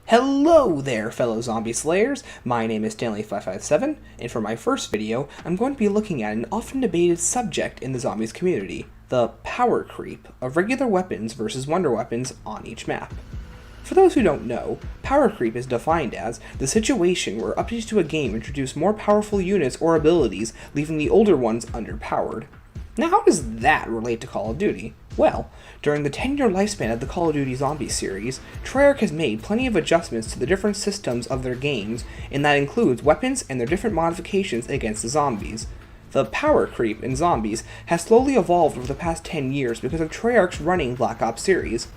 Hello there, fellow zombie slayers! My name is Stanley557, and for my first video, I'm going to be looking at an often debated subject in the zombies community, the power creep of regular weapons versus wonder weapons on each map. For those who don't know, power creep is defined as the situation where updates to a game introduce more powerful units or abilities, leaving the older ones underpowered. Now, how does that relate to Call of Duty? Well, during the 10-year lifespan of the Call of Duty Zombies series, Treyarch has made plenty of adjustments to the different systems of their games, and that includes weapons and their different modifications against the zombies. The power creep in zombies has slowly evolved over the past 10 years because of Treyarch's running Black Ops series.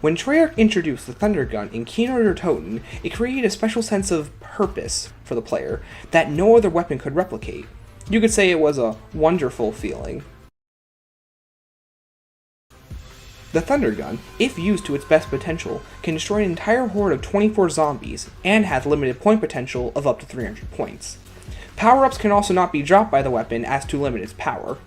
When Treyarch introduced the Thunder Gun in Keynote or Toten, it created a special sense of purpose for the player that no other weapon could replicate. You could say it was a wonderful feeling. The Thunder Gun, if used to its best potential, can destroy an entire horde of 24 zombies, and has limited point potential of up to 300 points. Power-ups can also not be dropped by the weapon as to limit its power.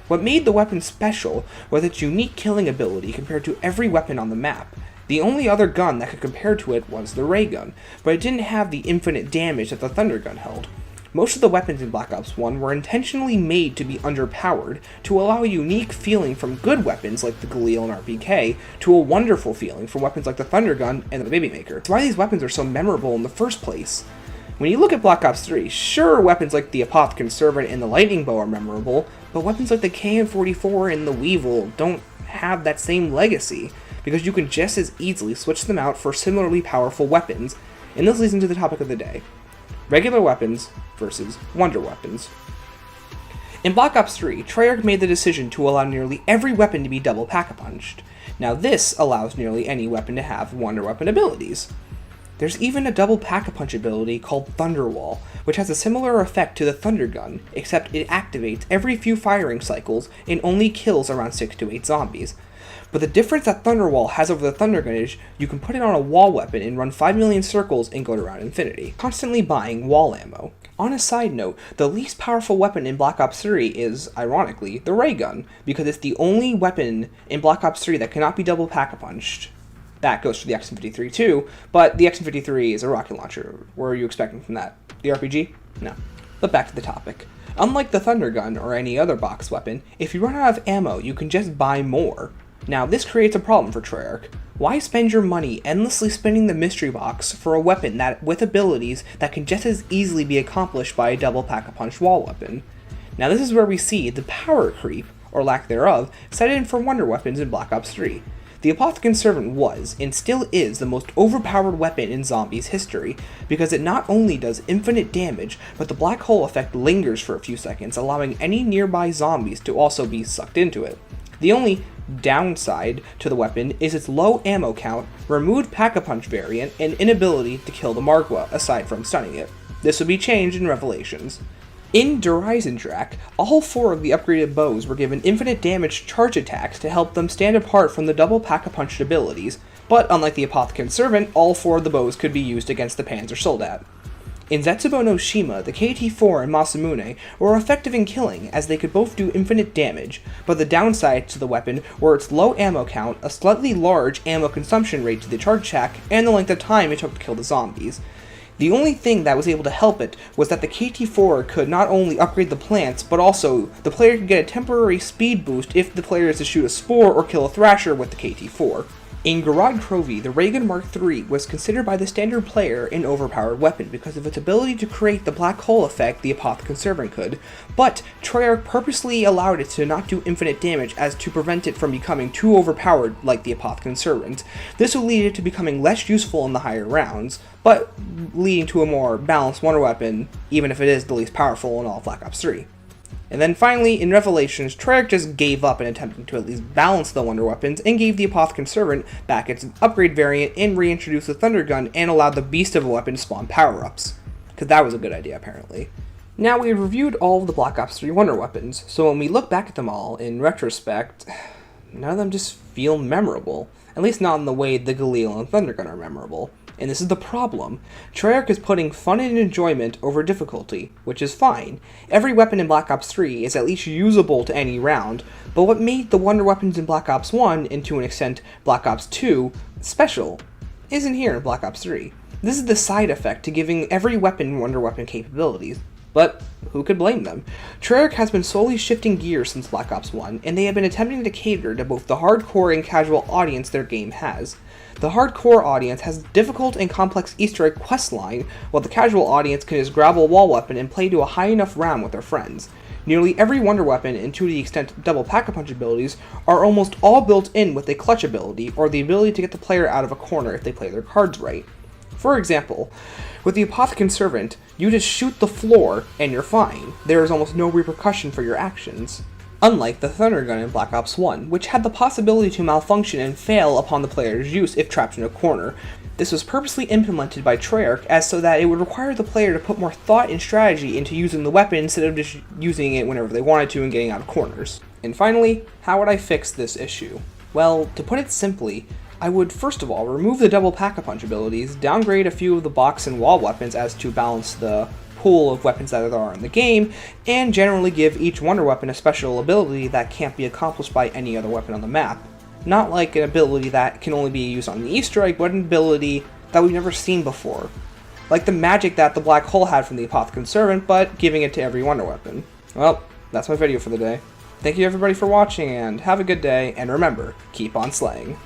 What made the weapon special was its unique killing ability compared to every weapon on the map. The only other gun that could compare to it was the ray gun, but it didn't have the infinite damage that the Thunder Gun held. Most of the weapons in Black Ops 1 were intentionally made to be underpowered to allow a unique feeling from good weapons like the Galil and RPK to a wonderful feeling from weapons like the Thunder Gun and the Baby Maker. That's why these weapons are so memorable in the first place. When you look at Black Ops 3, sure, weapons like the Apothecary Servant and the Lightning Bow are memorable, but weapons like the KN-44 and the Weevil don't have that same legacy, because you can just as easily switch them out for similarly powerful weapons, and this leads into the topic of the day. Regular weapons versus wonder weapons. In Black Ops 3, Treyarch made the decision to allow nearly every weapon to be double pack-a-punched. Now this allows nearly any weapon to have wonder weapon abilities. There's even a double pack-a-punch ability called Thunderwall, which has a similar effect to the Thunder Gun, except it activates every few firing cycles and only kills around 6 to 8 zombies. But the difference that Thunderwall has over the Thunder Gun is you can put it on a wall weapon and run 5 million circles and go to around infinity, constantly buying wall ammo. On a side note, the least powerful weapon in Black Ops 3 is, ironically, the ray gun, because it's the only weapon in Black Ops 3 that cannot be double pack-a-punched. That goes for the XM53 too, but the XM53 is a rocket launcher. What are you expecting from that? The RPG? No. But back to the topic. Unlike the Thunder Gun or any other box weapon, if you run out of ammo, you can just buy more. Now, this creates a problem for Treyarch. Why spend your money endlessly spinning the mystery box for a weapon that with abilities that can just as easily be accomplished by a double pack-a-punch wall weapon? Now, this is where we see the power creep, or lack thereof, set in for wonder weapons in Black Ops 3. The Apothecary Servant was, and still is, the most overpowered weapon in zombies history, because it not only does infinite damage, but the black hole effect lingers for a few seconds, allowing any nearby zombies to also be sucked into it. The only downside to the weapon is its low ammo count, removed pack-a-punch variant, and inability to kill the Margwa, aside from stunning it. This would be changed in Revelations. In Dreisendrach, all 4 of the upgraded bows were given infinite damage charge attacks to help them stand apart from the double pack-a-punched abilities, but unlike the Apothecary Servant, all 4 of the bows could be used against the Panzer Soldat. In Zetsubo no Shima, the KT-4 and Masamune were effective in killing, as they could both do infinite damage, but the downsides to the weapon were its low ammo count, a slightly large ammo consumption rate to the charge attack, and the length of time it took to kill the zombies. The only thing that was able to help it was that the KT-4 could not only upgrade the plants, but also the player could get a temporary speed boost if the player is to shoot a Spore or kill a Thrasher with the KT-4. In Garad Krovi, the ray gun Mark III was considered by the standard player an overpowered weapon because of its ability to create the black hole effect the Apothecary Servant could, but Treyarch purposely allowed it to not do infinite damage as to prevent it from becoming too overpowered like the Apothecary Servant. This will lead it to becoming less useful in the higher rounds, but leading to a more balanced wonder weapon, even if it is the least powerful in all of Black Ops 3. And then finally, in Revelations, Treyarch just gave up in attempting to at least balance the wonder weapons and gave the Apothecary Servant back its upgrade variant and reintroduced the Thunder Gun and allowed the beast of a weapon to spawn power-ups. Because that was a good idea, apparently. Now, we have reviewed all of the Black Ops 3 wonder weapons, so when we look back at them all, in retrospect, none of them just feel memorable. At least not in the way the Galil and Thunder Gun are memorable. And this is the problem. Treyarch is putting fun and enjoyment over difficulty, which is fine. Every weapon in Black Ops 3 is at least usable to any round, but what made the wonder weapons in Black Ops 1, and to an extent Black Ops 2, special isn't here in Black Ops 3. This is the side effect to giving every weapon wonder weapon capabilities. But who could blame them? Treyarch has been slowly shifting gears since Black Ops 1, and they have been attempting to cater to both the hardcore and casual audience their game has. The hardcore audience has a difficult and complex Easter egg quest line, while the casual audience can just grab a wall weapon and play to a high enough round with their friends. Nearly every wonder weapon, and to the extent double pack-a-punch abilities, are almost all built in with a clutch ability, or the ability to get the player out of a corner if they play their cards right. For example, with the Apothecary Servant, you just shoot the floor and you're fine. There is almost no repercussion for your actions. Unlike the Thunder Gun in Black Ops 1, which had the possibility to malfunction and fail upon the player's use if trapped in a corner. This was purposely implemented by Treyarch as so that it would require the player to put more thought and strategy into using the weapon instead of just using it whenever they wanted to and getting out of corners. And finally, how would I fix this issue? Well, to put it simply, I would first of all remove the double pack-a-punch abilities, downgrade a few of the box and wall weapons as to balance the pool of weapons that there are in the game, and generally give each wonder weapon a special ability that can't be accomplished by any other weapon on the map. Not like an ability that can only be used on the Easter egg, but an ability that we've never seen before. Like the magic that the Black Hole had from the Apothecary Servant, but giving it to every wonder weapon. Well, that's my video for the day. Thank you everybody for watching, and have a good day, and remember, keep on slaying.